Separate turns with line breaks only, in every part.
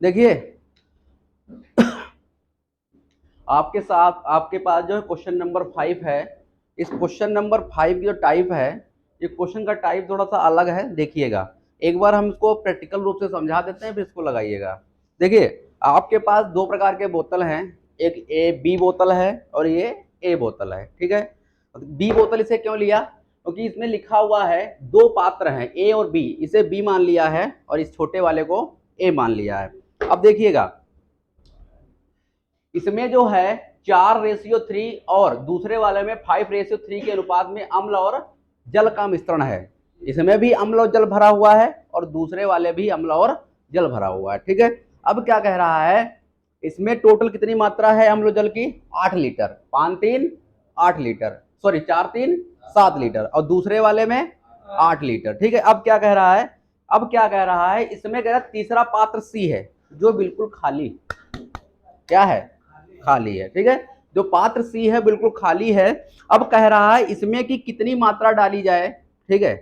देखिए आपके साथ आपके पास जो है क्वेश्चन नंबर 5 है। इस क्वेश्चन नंबर 5 की जो टाइप है, ये क्वेश्चन का टाइप थोड़ा सा अलग है। देखिएगा एक बार हम इसको प्रैक्टिकल रूप से समझा देते हैं, फिर इसको लगाइएगा। देखिए आपके पास दो प्रकार के बोतल हैं, एक ए बी बोतल है और ये ए बोतल है। ठीक है, बी बोतल इसे क्यों लिया? क्योंकि इसमें लिखा हुआ है दो पात्र हैं ए और बी, इसे बी मान लिया है और इस छोटे वाले को ए मान लिया है। अब देखिएगा इसमें जो है 4:3 और दूसरे वाले में 5:3 के अनुपात में अम्ल और जल का मिश्रण है। इसमें भी अम्ल और जल भरा हुआ है और दूसरे वाले भी अम्ल और जल भरा हुआ है। ठीक है, अब क्या कह रहा है, इसमें टोटल कितनी मात्रा है अम्ल और जल की? 8 लीटर। 5 3 8 लीटर, सॉरी 4 3 7 लीटर, और दूसरे वाले में 8 लीटर। ठीक है, अब क्या कह रहा है, अब क्या कह रहा है, इसमें कह रहा है तीसरा पात्र सी है जो बिल्कुल खाली, क्या है, खाली है। ठीक है, जो पात्र सी है बिल्कुल खाली है। अब कह रहा है इसमें की कितनी मात्रा डाली जाए। ठीक है,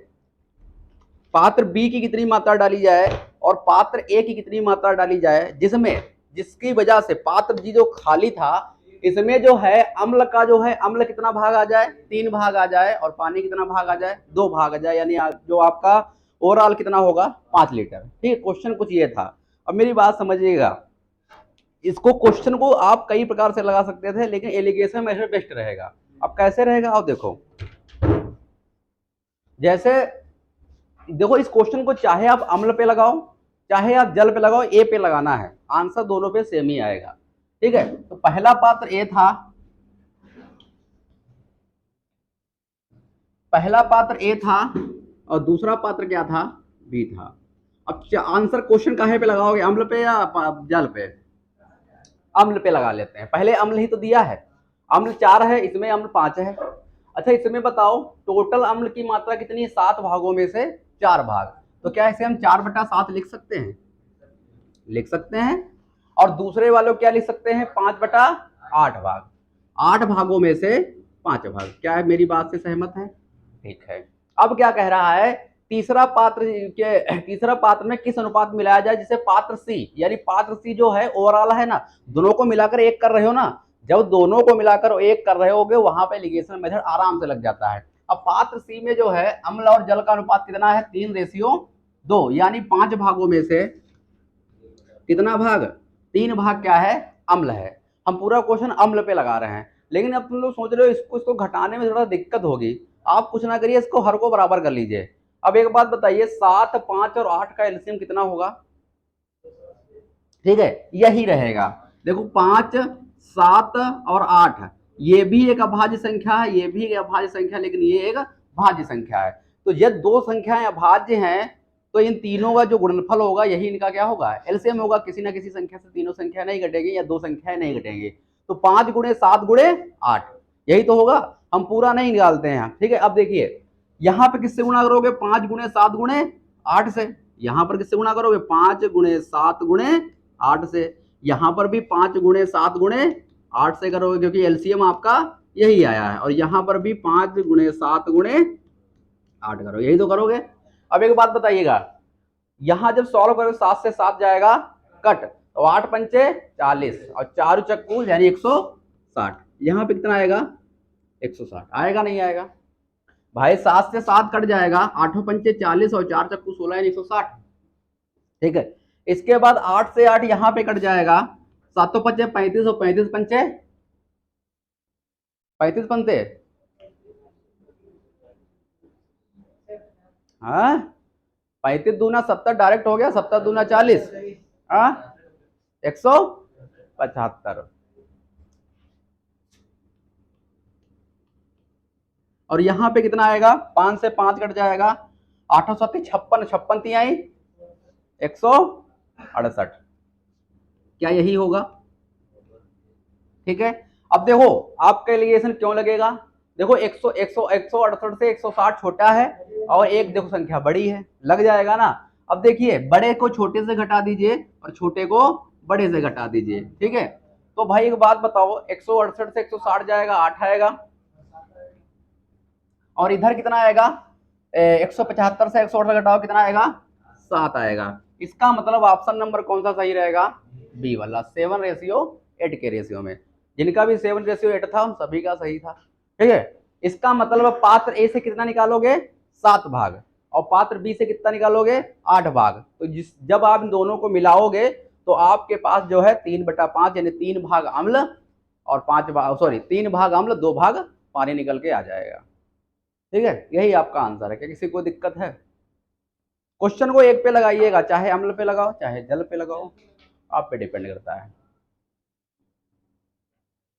पात्र बी की कितनी मात्रा डाली जाए और पात्र ए की कितनी मात्रा डाली जाए, जिसमें जिसकी वजह से पात्र जी जो खाली था इसमें जो है अम्ल का जो है अम्ल कितना भाग आ जाए, 3 भाग आ जाए, और पानी कितना भाग आ जाए, 2 भाग आ जाए, यानी जो आपका ओवरऑल कितना होगा, 5 लीटर। ठीक है, क्वेश्चन कुछ ये था। अब मेरी बात समझिएगा, इसको क्वेश्चन को आप कई प्रकार से लगा सकते थे, लेकिन एलिगेशन मेथड बेस्ट रहेगा। अब कैसे रहेगा, आप देखो, जैसे देखो इस क्वेश्चन को चाहे आप अम्ल पे लगाओ चाहे आप जल पे लगाओ, ए पे लगाना है, आंसर दोनों पे सेम ही आएगा। ठीक है, तो पहला पात्र ए था, पहला पात्र ए था और दूसरा पात्र क्या था, बी था। अब आंसर क्वेश्चन काहे पे लगाओगे, अम्ल पे या जल पे? अम्ल पे लगा लेते हैं, पहले अम्ल ही तो दिया है। अम्ल 4 है, इसमें अम्ल 5 है। अच्छा इसमें बताओ टोटल अम्ल की मात्रा कितनी है, 7 भागों में से 4 भाग, तो क्या इसे हम 4/7 लिख सकते हैं? लिख सकते हैं। और दूसरे वालों क्या लिख सकते हैं, 5/8 भाग, 8 भागों में से 5 भाग। क्या है, मेरी बात से सहमत है? ठीक है, अब क्या कह रहा है, तीसरा पात्र में किस अनुपात में मिलाया जाए, जिसे पात्र सी, यानी पात्र सी जो है ओवरऑल है ना, दोनों को मिलाकर एक कर रहे हो ना, जब दोनों को मिलाकर एक कर रहे होगे वहां पे लिगेशन मेथड आराम से लग जाता है। अब पात्र सी में जो है अम्ल और जल का अनुपात कितना है, 3:2, यानी 5 भागों में से कितना भाग, 3 भाग क्या है, अम्ल है। हम पूरा क्वेश्चन अम्ल पे लगा रहे हैं, लेकिन अब तुम लोग सोच रहे हो इसको घटाने में थोड़ा दिक्कत होगी। आप कुछ ना करिए, इसको हर को बराबर कर लीजिए। अब एक बात बताइए, 7 5 और 8 का एलसीएम कितना होगा? ठीक है, यही रहेगा। देखो 5 7 और 8, ये भी एक अभाज्य संख्या है, ये भी एक अभाज्य संख्या, लेकिन ये एक भाज्य संख्या है। तो ये दो संख्याएं अभाज्य हैं, तो इन तीनों का जो गुणनफल होगा यही इनका क्या होगा, एलसीएम होगा। किसी ना किसी संख्या से तीनों संख्या नहीं घटेगी या दो संख्याएं नहीं घटेंगी। तो 5 × 7 × 8 यही तो होगा, हम पूरा नहीं निकालते हैं। ठीक है, अब देखिए यहां पे किससे गुणा करोगे, 5 × 7 × 8 से। यहां पर किससे गुणा करोगे, 5 × 7 × 8 से। यहां पर भी 5 × 7 × 8 से करोगे, क्योंकि एलसीएम आपका यही आया है। और यहां पर भी 5 × 7 × 8 करोगे, यही तो करोगे। अब एक बात बताइएगा, यहां जब सॉल्व करोगे 7 से 7 जाएगा कट, तो 8 पंचे 40 और 4 चक्कू यानी 160। यहां पे कितना आएगा, 160 आएगा, नहीं आएगा भाई? 7 से 7 कट जाएगा, 8 पंचे 40 और 4 चक्कू 16 यानी 160। ठीक है, इसके बाद 8 से 8 यहां पे कट जाएगा, 7 पंचे 35 और 35 पंचे 35 पंते, हाँ 35 दूना 70 डायरेक्ट हो गया, 70 दूना 40, हाँ 175। और यहां पे कितना आएगा, 5 से 5 कट जाएगा, 8 7 56, 56 तिहाई 168। क्या यही होगा? ठीक है, अब देखो आपका एलिगेशन क्यों लगेगा, देखो 168 से 160 छोटा है और एक देखो संख्या बड़ी है, लग जाएगा ना। अब देखिए बड़े को छोटे से घटा दीजिए और छोटे को बड़े से घटा दीजिए। ठीक है, तो भाई एक बात बताओ, 168 से 160 जाएगा, 8 आएगा, और इधर कितना आएगा, 175 से 168 घटाओ कितना आएगा, 7 आएगा। इसका मतलब ऑप्शन नंबर कौन सा सही रहेगा, बी वाला, 7:8 के रेशियो में। जिनका भी 7:8 था उन सभी का सही था। ठीक है, इसका मतलब पात्र ए से कितना निकालोगे, 7 भाग, और पात्र बी से कितना निकालोगे, 8 भाग। तो जब आप इन दोनों को मिलाओगे तो आपके पास जो है 3/5 यानी 3 भाग अम्ल और 5 भाग, सॉरी 3 भाग अम्ल 2 भाग पानी निकल के आ जाएगा। ठीक है, यही आपका आंसर है। क्या किसी को दिक्कत है? क्वेश्चन को एक पे लगाइएगा, चाहे अम्ल पे लगाओ चाहे जल पे लगाओ, आप पे डिपेंड करता है।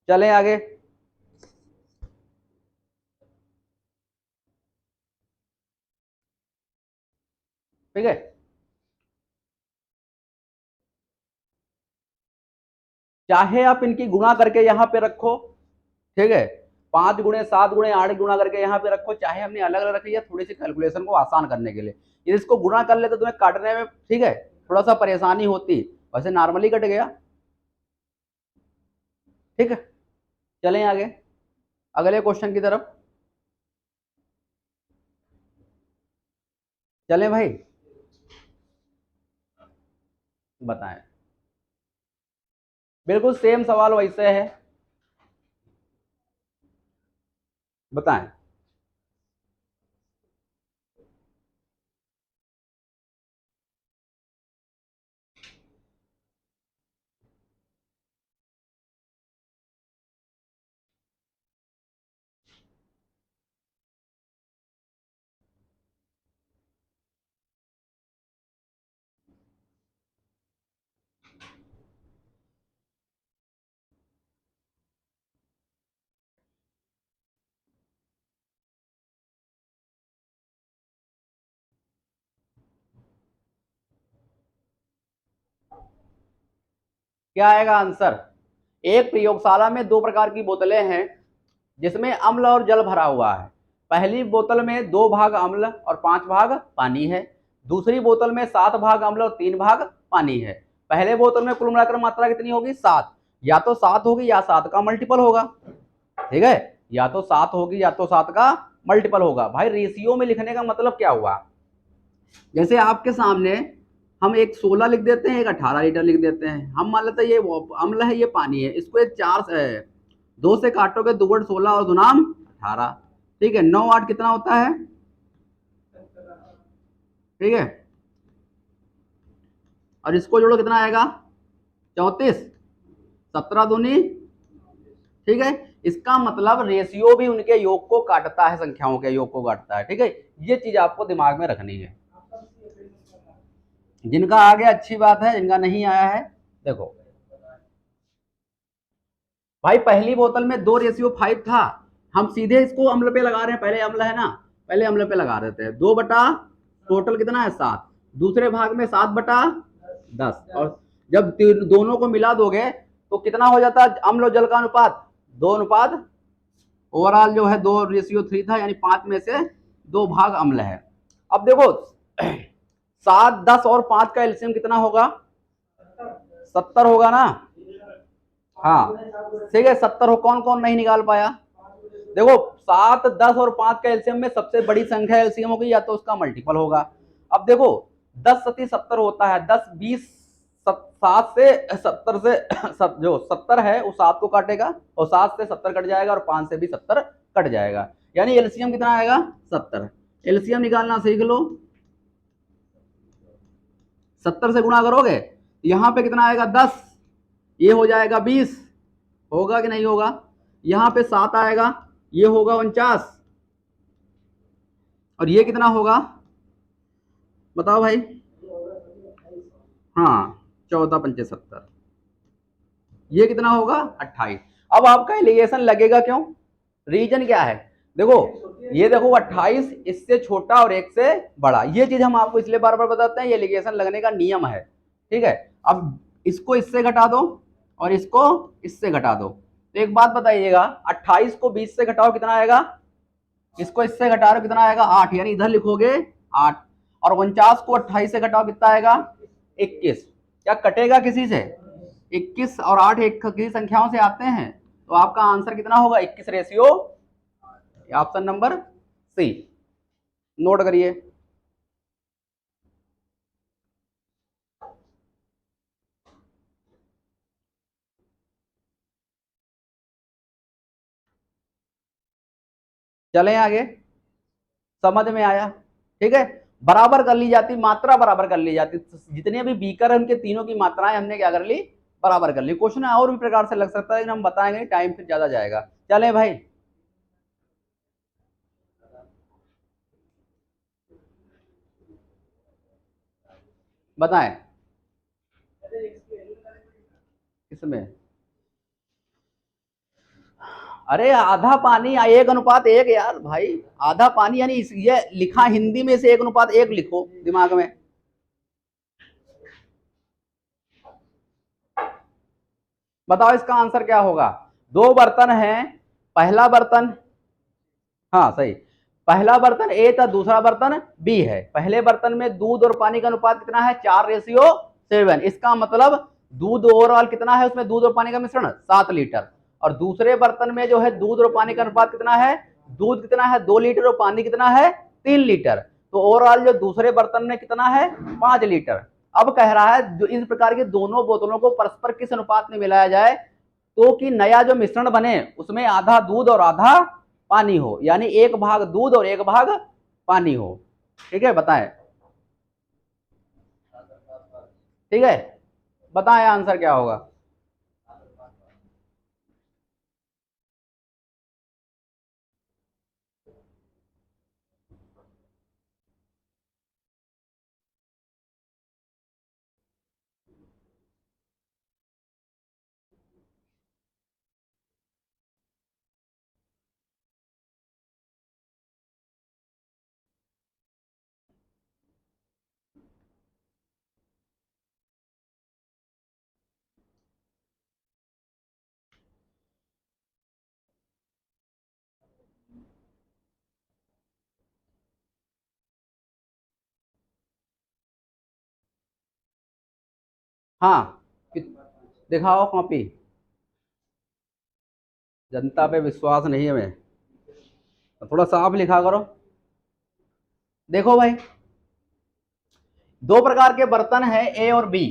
चलें आगे। ठीक है, चाहे आप इनकी गुणा करके यहाँ पे रखो, ठीक है, 5 गुणे 7 गुणे 8 गुणा करके यहाँ पे रखो, चाहे हमने अलग अलग रखी है थोड़ी सी कैलकुलेशन को आसान करने के लिए। यदि इसको गुणा कर ले तो तुम्हें काटने में, ठीक है, थोड़ा सा परेशानी होती, वैसे नॉर्मली कट गया। ठीक है, चलें आगे अगले क्वेश्चन की तरफ। चलें भाई, बताएं। बिल्कुल सेम सवाल वैसे है, बताएं। क्या आएगा आंसर? एक प्रयोगशाला में 2 प्रकार की बोतलें हैं जिसमें अम्ल और जल भरा हुआ है। पहली बोतल में 2 भाग अम्ल और 5 भाग पानी है। दूसरी बोतल में 7 भाग अम्ल और 3 भाग पानी है। पहले बोतल में कुल मिलाकर मात्रा कितनी होगी, 7। या तो 7 होगी या 7 का मल्टीपल होगा। ठीक है, या तो 7 होगी या तो 7 का मल्टीपल होगा। भाई रेशियो में लिखने का मतलब क्या हुआ, जैसे आपके सामने हम एक 16 लिख देते हैं, एक 18 लीटर लिख देते हैं। हम मान लेते हैं ये अम्ल है, ये पानी है, इसको एक 2 से काटोगे, 2 16 और दुनाम 18। ठीक है, 9 8 कितना होता है, ठीक है, और इसको जोड़ो कितना आएगा, 34, 17 दूनी, ठीक है। इसका मतलब रेशियो भी उनके योग को काटता है, संख्याओं के योग को काटता है। ठीक है, ये चीज आपको दिमाग में रखनी है। जिनका आ गया अच्छी बात है, जिनका नहीं आया है, देखो भाई पहली बोतल में 2:5 था, हम सीधे इसको अम्ल पे लगा रहे हैं, पहले अम्ल है ना, पहले अम्ल पे लगा देते हैं। 2 बटा टोटल कितना है, 7, दूसरे भाग में 7/10, और जब दोनों को मिला दोगे तो कितना हो जाता है अम्ल और जल का अनुपात, 2 अनुपात, ओवरऑल जो है 2:3 था, यानी 5 में से 2 भाग अम्ल है। अब देखो 7 10 और 5 का एलसीएम कितना होगा, 70 होगा ना। हाँ ठीक है, 70 हो, कौन कौन नहीं निकाल पाया, देखो 7 10 और 5 का एलसीएम में सबसे बड़ी संख्या एलसीएम होगी या तो उसका मल्टीपल होगा। अब देखो 10 सती 70 होता है, 10 20 7 से 70 से जो 70 है वो 7 को काटेगा, और 7 से 70 कट जाएगा, और 5 से भी 70 कट जाएगा, यानी एलसीएम कितना आएगा, 70। एलसीएम निकालना सीख लो, 70 से गुणा करोगे यहाँ पे कितना आएगा, 10, ये हो जाएगा 20, होगा कि नहीं होगा। यहाँ पे 7 आएगा, ये होगा 49, और ये कितना होगा बताओ भाई, हाँ 14 पंचे 70, ये कितना होगा 28। अब आपका एलिगेशन लगेगा क्यों, रीजन क्या है, देखो ये देखो 28 इससे छोटा और 1 से बड़ा, ये चीज हम आपको इसलिए बार बार बताते हैं, ये एलिगेशन लगने का नियम है। ठीक है, अब इसको इससे घटा दो और इसको इससे घटा दो, तो एक बात बताइएगा, 28 को 20 से घटाओ कितना आएगा, इसको इससे घटा रहे कितना आएगा, 8, यानी इधर लिखोगे 8, और 49 को 28 से घटाओ कितना आएगा, 21। क्या कटेगा किसी से, 21 और 8 एक किसी संख्याओं से आते हैं, तो आपका आंसर कितना होगा, 21 ratio, option number C, note करिए। चलें आगे, समझ में आया? ठीक है, बराबर कर ली जाती, मात्रा बराबर कर ली जाती, जितने भी बीकर है उनके तीनों की मात्राएं हमने क्या कर ली, बराबर कर ली। क्वेश्चन और भी प्रकार से लग सकता है लेकिन हम बताएंगे, टाइम फिर ज्यादा जाएगा। चलें भाई, बताएं इसमें। अरे आधा पानी या 1:1 यार भाई, आधा पानी यानी ये लिखा हिंदी में से 1:1 लिखो दिमाग में। बताओ इसका आंसर क्या होगा। दो बर्तन हैं, पहला बर्तन, हाँ सही, पहला बर्तन ए था, दूसरा बर्तन बी है। पहले बर्तन में दूध और पानी का अनुपात कितना है, 4:7। इसका मतलब दूध ओवरऑल कितना है, उसमें दूध और पानी का मिश्रण 7 लीटर। और दूसरे बर्तन में जो है दूध और पानी का अनुपात कितना है, दूध कितना है 2 लीटर और पानी कितना है 3 लीटर। तो ओवरऑल जो दूसरे बर्तन में कितना है 5 लीटर। अब कह रहा है जो इस प्रकार की दोनों बोतलों को परस्पर किस अनुपात में मिलाया जाए तो कि नया जो मिश्रण बने उसमें आधा दूध और आधा पानी हो, यानी 1 भाग दूध और 1 भाग पानी हो। ठीक है, बताएं। ठीक है, बताएं आंसर क्या होगा। हाँ, दिखाओ कॉपी। जनता पे विश्वास नहीं है हमें, तो थोड़ा साफ लिखा करो। देखो भाई, दो प्रकार के बर्तन हैं ए और बी।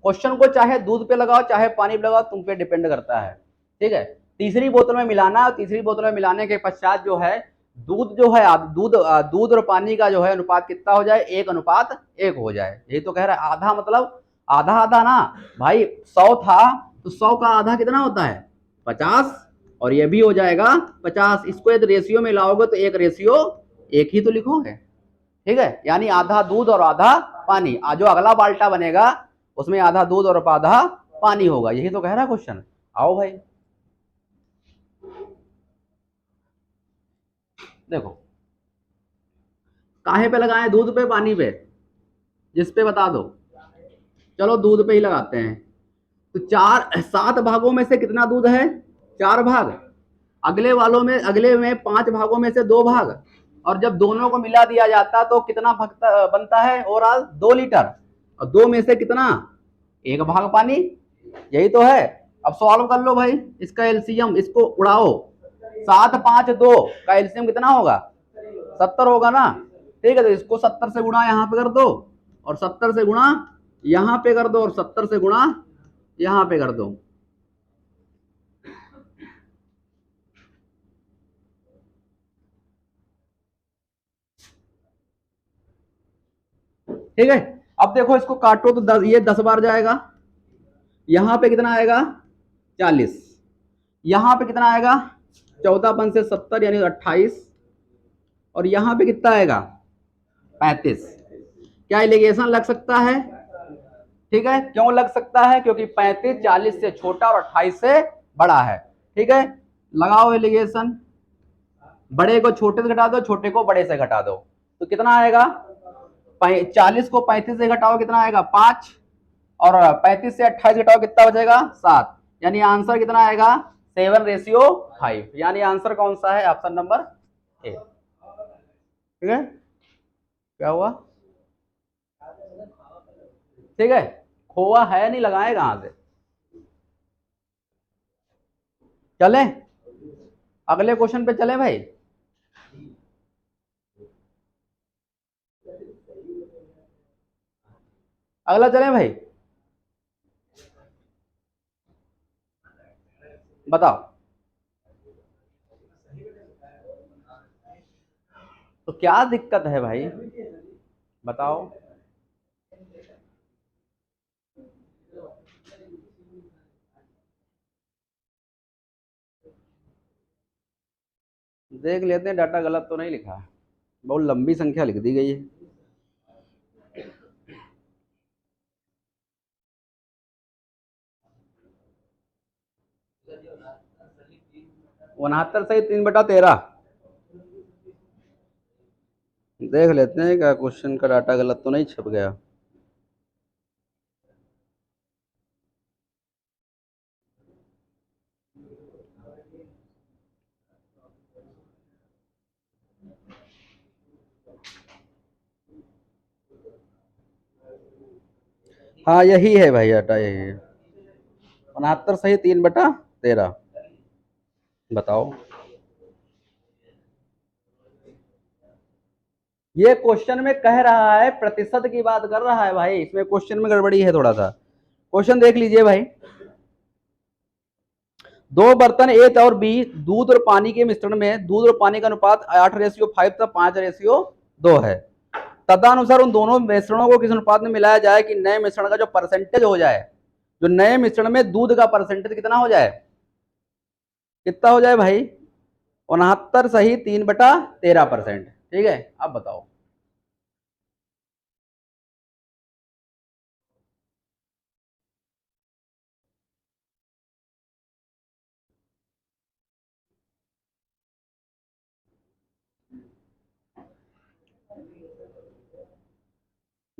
क्वेश्चन को चाहे दूध पे लगाओ चाहे पानी पे लगाओ, तुम पे डिपेंड करता है। ठीक है, तीसरी बोतल में मिलाना, और तीसरी बोतल में मिलाने के पश्चात जो है दूध जो है दूध और पानी का जो है अनुपात कितना हो जाए, 1:1 हो जाए। यही तो कह रहा है, आधा मतलब आधा आधा ना भाई। 100 था तो 100 का आधा कितना होता है 50, और ये भी हो जाएगा 50। इसको यदि रेशियो में लाओगे तो 1:1 ही तो लिखोगे। ठीक है, यानी आधा दूध और आधा पानी। जो अगला बाल्टा बनेगा उसमें आधा दूध और आधा पानी होगा। यही तो कह रहा है क्वेश्चन। आओ भाई, देखो काहे पे लगाएं, दूध पे पानी पे, जिस पे बता दो। चलो दूध पे ही लगाते हैं। तो 7 भागों में से कितना दूध है, 4 भाग। अगले में 5 भागों में से 2 भाग। और जब दोनों को मिला दिया जाता तो कितना बनता है ओवरऑल 2 लीटर। और दो में से कितना, 1 भाग पानी। यही तो है। अब सॉल्व कर लो भाई, इसका एलसीएम इसको उड़ाओ। 7, 5, 2 का एलसीएम कितना होगा, 70 होगा ना। ठीक है, तो इसको 70 से गुणा यहाँ पे कर दो, और 70 से गुणा यहाँ पे कर दो, और 70 से गुणा यहाँ पे कर दो। ठीक है, अब देखो इसको काटो तो ये 10 बार जाएगा। यहाँ पे कितना आएगा 40। यहाँ पे कितना आएगा 14 × 5 = 70 यानी 28। और यहाँ पे कितना आएगा 35। क्या एलिगेशन लग सकता है। ठीक है, क्यों लग सकता है, क्योंकि 35 40 से छोटा और 28 से बड़ा है। ठीक है, लगाओ एलिगेशन। बड़े को छोटे से घटा दो, छोटे को बड़े से घटा दो, तो कितना आएगा 40 को 35 से घटाओ कितना आएगा 5। और 35 से 28 घटाओ कितना बचेगा 7। यानी आंसर कितना आएगा 7:5। यानी आंसर कौन सा है, ऑप्शन नंबर ए। ठीक है, क्या हुआ, ठीक है। खोआ है नहीं, लगाए कहां से। चले अगले क्वेश्चन पे चले भाई। अगला चले भाई, बताओ। तो क्या दिक्कत है भाई, बताओ। देख लेते हैं, डाटा गलत तो नहीं लिखा है, बहुत लंबी संख्या लिख दी गई है। 69 सही 3/13। देख लेते हैं क्या क्वेश्चन का डाटा गलत तो नहीं छप गया। हाँ यही है भाई, डाटा यही है। 69 सही 3/13। बताओ। ये क्वेश्चन में कह रहा है, प्रतिशत की बात कर रहा है भाई, इसमें क्वेश्चन में गड़बड़ी है थोड़ा सा। क्वेश्चन देख लीजिए भाई। दो बर्तन ए और बी दूध और पानी के मिश्रण में दूध और पानी का अनुपात 8:5 तथा 5:2 है। तदनुसार उन दोनों मिश्रणों को किस अनुपात में मिलाया जाए कि नए मिश्रण का जो परसेंटेज हो जाए, जो नए मिश्रण में दूध का परसेंटेज कितना हो जाए, कितना हो जाए भाई? 69 सही 3/13%। ठीक है, अब बताओ।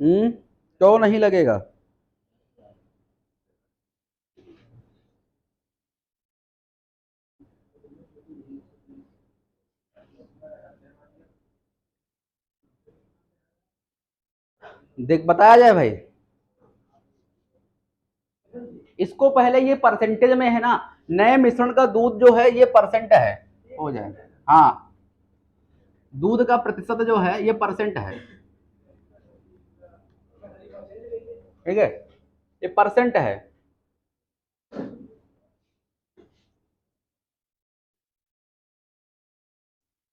क्यों नहीं लगेगा? देख बताया जाए भाई, इसको पहले ये परसेंटेज में है ना, नए मिश्रण का दूध जो है ये परसेंट है, हो जाए। हाँ, दूध का प्रतिशत जो है ये परसेंट है, ठीक है, ये परसेंट है।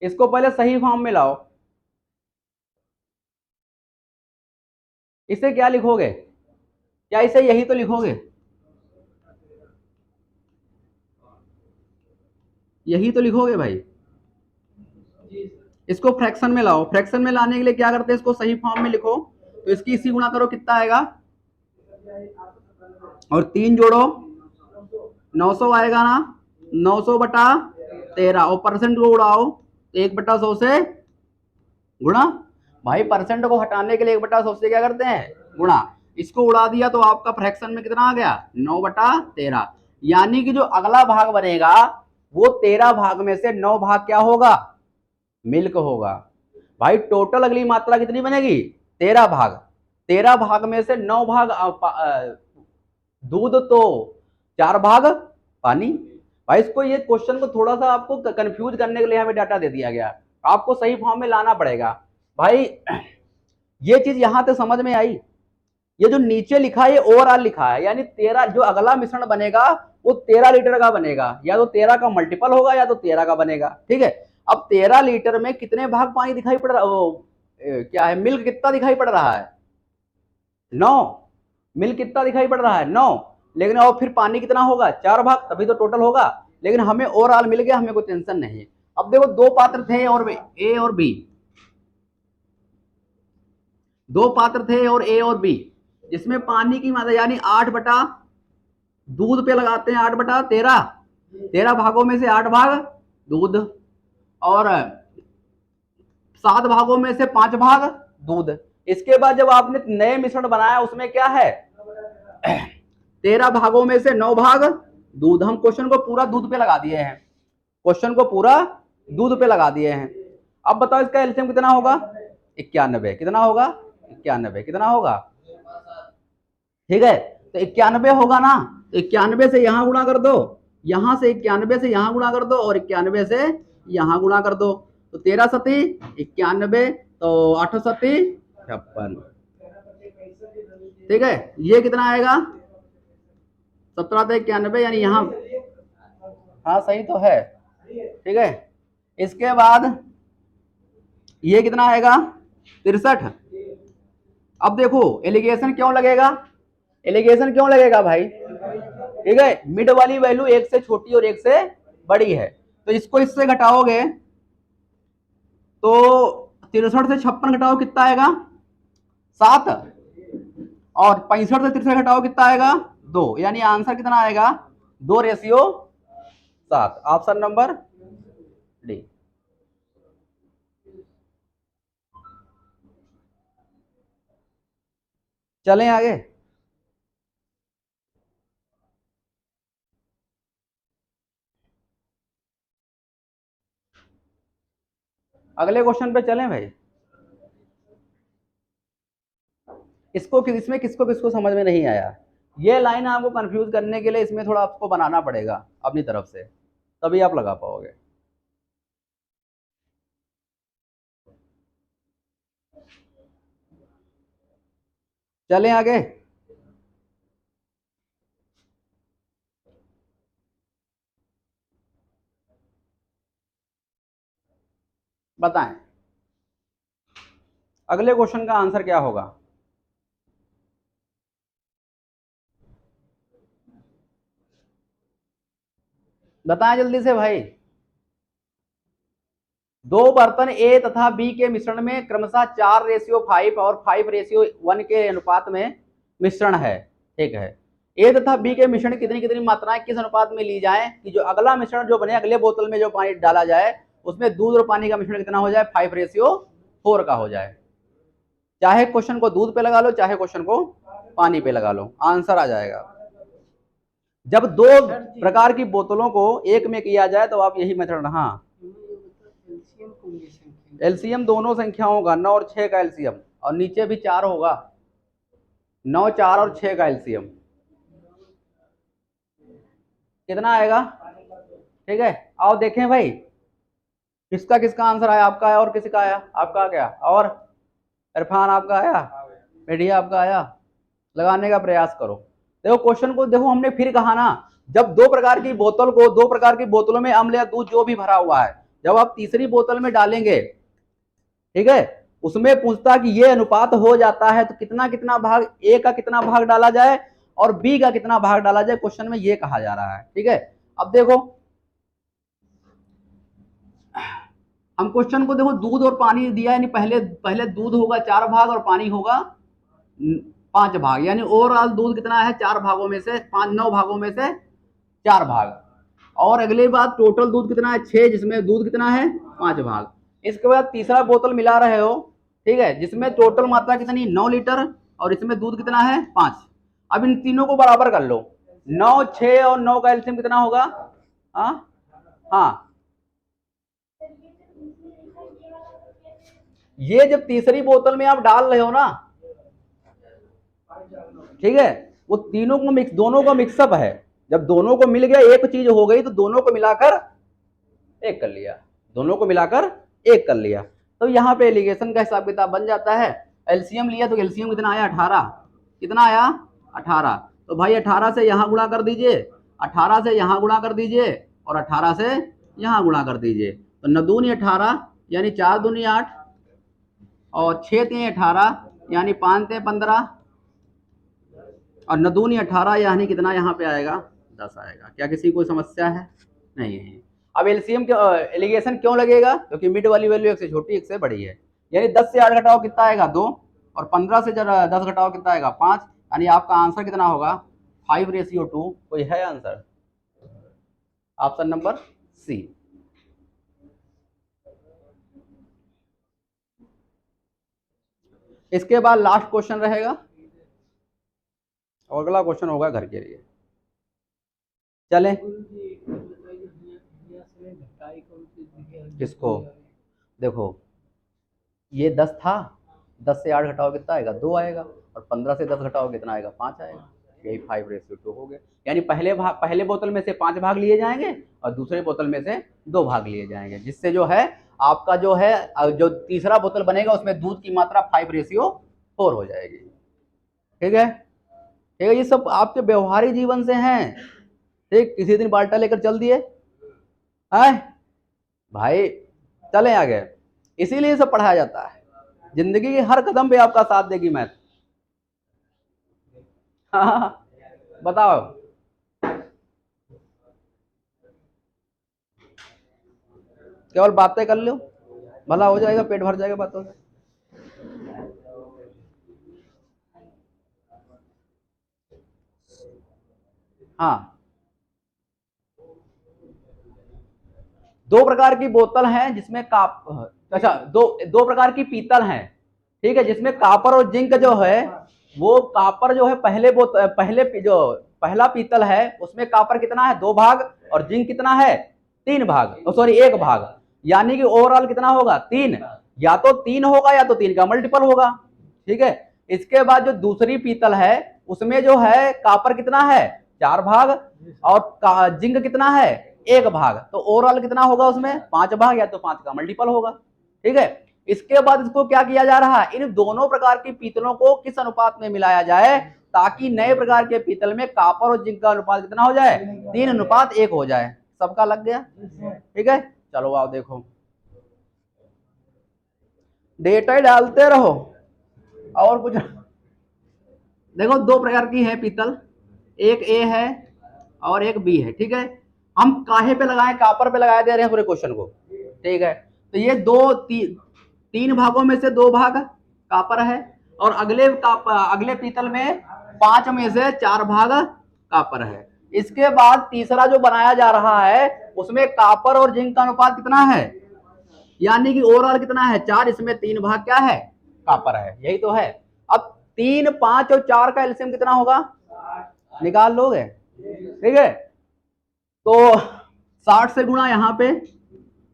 इसको पहले सही फॉर्म में लाओ। इसे क्या लिखोगे? क्या इसे यही तो लिखोगे? यही तो लिखोगे भाई। इसको फ्रैक्शन में लाओ। फ्रैक्शन में लाने के लिए क्या करते हैं, इसको सही फॉर्म में लिखो। तो इसकी इसी गुणा करो, कितना आएगा? और 3 जोड़ो, 900 आएगा ना। 900/13 और परसेंट को उड़ाओ, 1/100 से गुणा। भाई परसेंट को हटाने के लिए 1/100 से क्या करते हैं, गुणा। इसको उड़ा दिया तो आपका फ्रैक्शन में कितना आ गया, 9/13। यानी कि जो अगला भाग बनेगा वो 13 भाग में से 9 भाग क्या होगा, मिल्क होगा। भाई टोटल अगली मात्रा कितनी बनेगी, 13 भाग। 13 भाग में से 9 भाग दूध, तो 4 भाग पानी। भाई इसको, ये क्वेश्चन को थोड़ा सा आपको कंफ्यूज करने के लिए हमें डाटा दे दिया गया, आपको सही फॉर्म में लाना पड़ेगा भाई। ये चीज यहां से समझ में आई। ये जो नीचे लिखा है ये ओवरऑल लिखा है, यानी 13, जो अगला मिश्रण बनेगा वो 13 लीटर का बनेगा, या तो 13 का मल्टीपल होगा या तो 13 का बनेगा। ठीक है, अब 13 लीटर में कितने भाग पानी दिखाई पड़ रहा, क्या है, मिल्क कितना दिखाई पड़ रहा है, 9। मिल्क कितना दिखाई पड़ रहा है, 9। लेकिन और फिर पानी कितना होगा, 4 भाग, तभी तो टोटल होगा। लेकिन हमें ओवरऑल मिल गया, हमें कोई टेंशन नहीं। अब देखो, दो पात्र थे और ए और बी, दो पात्र थे और ए और बी, जिसमें पानी की मात्रा यानी 8 बटा, दूध पे लगाते हैं 8/13, 13 भागों में से 8 भाग दूध, और 7 भागों में से 5 भाग दूध। इसके बाद जब आपने नए मिश्रण बनाया उसमें क्या है, 13 भागों में से 9 भाग दूध। हम क्वेश्चन को पूरा दूध पे लगा दिए हैं, क्वेश्चन को पूरा दूध पे लगा दिए हैं। अब बताओ इसका एलसीएम कितना होगा, 91। कितना होगा, 91। कितना होगा, ठीक है, तो 91 होगा ना। तो 91 से यहां गुणा कर दो, यहां से 91 से यहां गुणा कर दो, और 91 से यहां गुणा कर दो। तो 13 सती 91, तो 8 सती 56। ठीक है, ये कितना आएगा, 17 यानी यहां। हाँ सही तो है, ठीक है। इसके बाद ये कितना आएगा 63। अब देखो एलिगेशन क्यों लगेगा, एलिगेशन क्यों लगेगा भाई, ठीक है, मिड वाली वैल्यू एक से छोटी और एक से बड़ी है, तो इसको इससे घटाओगे तो 63 से 56 घटाओ कितना आएगा 7, और 65 से 63 घटाओ कितना आएगा 2, यानी आंसर कितना आएगा 2:7। Option number D. चलें आगे। अगले क्वेश्चन पे चलें भाई। इसको इसमें किसको किसको समझ में नहीं आया, ये लाइन आपको कंफ्यूज करने के लिए इसमें थोड़ा आपको बनाना पड़ेगा अपनी तरफ से, तभी आप लगा पाओगे। चलें आगे। बताएं अगले क्वेश्चन का आंसर क्या होगा। बताएं जल्दी से भाई। दो बर्तन ए तथा बी के मिश्रण में क्रमशः 4:5 और 5:1 के अनुपात में मिश्रण है, ठीक है। ए तथा बी के मिश्रण कितनी कितनी मात्राएं किस अनुपात में ली जाए कि जो अगला मिश्रण जो बने, अगले बोतल में जो पानी डाला जाए उसमें दूध और पानी का मिश्रण कितना हो जाए 5:4 का हो जाए। चाहे क्वेश्चन को दूध पे लगा लो, चाहे क्वेश्चन को पानी पे लगा लो, आंसर आ जाएगा। जब दो प्रकार की बोतलों को एक में किया जाए तो आप यही मेथड, हाँ एलसीएम दोनों संख्याओं का 9 और 6 का एलसीएम, और नीचे भी 4 होगा, 9, 4 और 6 का एलसीएम कितना आएगा, ठीक है। आओ देखें भाई किसका किसका आंसर आया, आपका आया और किसी का आया, आपका क्या, और इरफान आपका आया, मीडिया आपका आया। लगाने का प्रयास करो। देखो क्वेश्चन को देखो, हमने फिर कहा ना, जब दो प्रकार की बोतल को, दो प्रकार की बोतलों में अम्ल या दूध जो भी भरा हुआ है, जब आप तीसरी बोतल में डालेंगे, ठीक है, उसमें पूछता कि ये अनुपात हो जाता है तो कितना कितना भाग ए का कितना भाग डाला जाए और बी का कितना भाग डाला जाए, क्वेश्चन में ये कहा जा रहा है, ठीक है। अब देखो हम क्वेश्चन को देखो, दूध और पानी दिया, यानी पहले पहले दूध होगा 4 भाग और पानी होगा 5 भाग, यानी ओवरऑल दूध कितना है 4 भागों में से 5, 9 भागों में से 4 भाग, और अगली बात टोटल दूध कितना है 6, जिसमें दूध कितना है 5 भाग। इसके बाद तीसरा बोतल मिला रहे हो, ठीक है, जिसमें टोटल मात्रा कितनी 9 लीटर और इसमें दूध कितना है 5। अब इन तीनों को बराबर कर लो, 9, 6 और 9 का एलसीएम कितना होगा, हाँ हाँ, ये जब तीसरी बोतल में आप डाल रहे हो ना, ठीक है, वो तीनों को मिक्स, दोनों का मिक्सअप है, जब दोनों को मिल गया एक चीज हो गई तो दोनों को मिलाकर एक कर लिया, दोनों को मिलाकर एक कर लिया, तो यहाँ पे एलिगेशन का हिसाब किताब बन जाता है। एलसीएम लिया तो एलसीएम कितना आया 18, कितना आया 18, तो भाई 18 से यहाँ गुणा कर दीजिए, 18 से यहाँ गुणा कर दीजिए और 18 से यहाँ गुणा कर दीजिए, तो 9 दूनी 18 यानी 4 दूनी 8 और 6 3 18 यानी 5 3 15 और 9 दूनी 18 यानी कितना यहाँ पे आएगा 10 आएगा। क्या किसी को समस्या है, नहीं है। अब एलसीएम एलिगेशन क्यों लगेगा, क्योंकि मिड वाली वैल्यू एक से छोटी एक से बड़ी है, यानी 10 से 8 घटाओ कितना आएगा 2 और 15 से 10 घटाओ कितना आएगा 5, यानी आपका आंसर कितना होगा 5:2। कोई है आंसर, ऑप्शन नंबर सी। इसके बाद लास्ट क्वेश्चन रहेगा और अगला क्वेश्चन होगा घर के लिए। चलें किसको, देखो ये 10 था, 10 से 8 घटाओ कितना आएगा 2 आएगा और 15 से 10 घटाओ कितना आएगा 5 आएगा, यही 5:2 हो गया। यानी पहले बोतल में से 5 भाग लिए जाएंगे और दूसरे बोतल में से 2 भाग लिए जाएंगे, जिससे जो है आपका जो है जो तीसरा बोतल बनेगा उसमें दूध की मात्रा 5:4 हो जाएगी, ठीक है। ठीक है, ये सब आपके व्यवहारिक जीवन से हैं, ठीक। किसी दिन बाल्टा लेकर चल दिए है भाई। चलें आगे। इसीलिए इसे पढ़ाया जाता है। जिंदगी के हर कदम पे आपका साथ देगी मैथ। हाँ, बताओ। केवल बातें कर लो, भला हो जाएगा, पेट भर जाएगा बातों से। हाँ, दो प्रकार की बोतल हैं जिसमें अच्छा, दो दो प्रकार की पीतल हैं, ठीक है, जिसमें कापर और जिंक जो है, वो कापर जो है जो पहला पीतल है उसमें कापर कितना है, 2 भाग, और जिंक कितना है, 3 भाग, सॉरी 1 भाग, यानी कि ओवरऑल कितना होगा, 3। या तो 3 होगा या तो 3 का मल्टीपल होगा, ठीक है। इसके बाद जो दूसरी पीतल है उसमें जो है कापर कितना है, 4 भाग, और जिंक कितना है, 1 भाग, तो ओवरऑल कितना होगा उसमें, 5 भाग, या तो 5 का मल्टीपल होगा, ठीक है। इसके बाद इसको क्या किया जा रहा है, इन दोनों प्रकार की पीतलों को किस अनुपात में मिलाया जाए ताकि नए प्रकार के पीतल में कापर और जिंक का अनुपात कितना हो जाए, 3:1 हो जाए। सबका लग गया, ठीक है। चलो आओ देखो, डेटा डालते रहो और कुछ। देखो, 2 प्रकार की है पीतल, एक ए है और एक बी है, ठीक है। हम काहे पे लगाएं, कापर पे लगाए दे रहे हैं पूरे क्वेश्चन को, ठीक है। तो ये 3 भागों में से 2 भाग कापर है, और अगले पीतल में 5 में से 4 भाग कापर है। इसके बाद तीसरा जो बनाया जा रहा है उसमें कापर और जिंक का अनुपात कितना है, यानी कि ओवरऑल कितना है, 4, इसमें 3 भाग क्या है, कापर है, यही तो है। अब 3, 5 और 4 का एलसीएम कितना होगा, निकाल लोगे, ठीक है। तो 60 से गुणा यहाँ पे,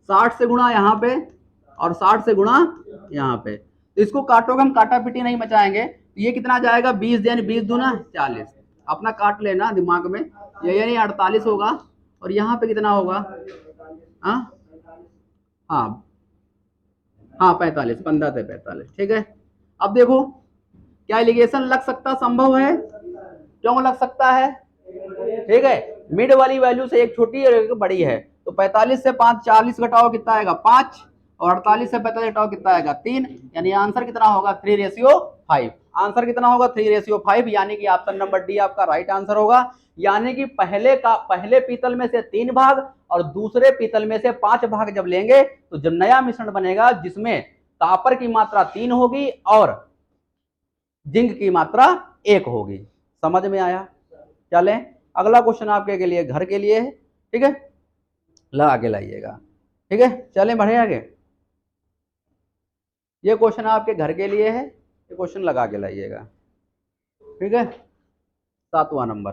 60 से गुणा यहाँ पे, और 60 से गुणा यहाँ पे, तो इसको काटोगे, हम काटा पीटी नहीं मचाएंगे। ये कितना जाएगा, 20, यानी 20 दूना 40, अपना काट लेना दिमाग में, ये यानी 48 होगा, और यहाँ पे कितना होगा, हाँ हाँ हाँ 45, 15 से 45, ठीक है। अब देखो, क्या एलिगेशन लग सकता संभव है, क्यों लग सकता है, ठीक है। मिड वाली वैल्यू से एक छोटी और एक बड़ी है, तो 45 से 5 40 घटाओ कितना आएगा, 5, और 48 से 45 घटाओ कितना आएगा, 3, यानी आंसर कितना होगा, 3:5। आंसर कितना होगा, 3:5, यानी कि ऑप्शन नंबर डी आपका राइट आंसर होगा। यानी कि पहले पीतल में से 3 भाग और दूसरे पीतल में से 5 भाग जब लेंगे तो जब नया मिश्रण बनेगा जिसमें कापर की मात्रा 3 होगी और जिंक की मात्रा 1 होगी। समझ में आया। चलें, अगला क्वेश्चन आपके लिए घर के लिए है, ठीक है, लगा के लाइएगा, ठीक है। चलें बढ़े आगे, ये क्वेश्चन आपके घर के लिए है, ये क्वेश्चन लगा के लाइएगा, ठीक है, 7वां नंबर,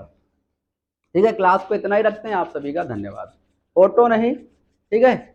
ठीक है। क्लास को इतना ही रखते हैं, आप सभी का धन्यवाद। फोटो नहीं, ठीक है।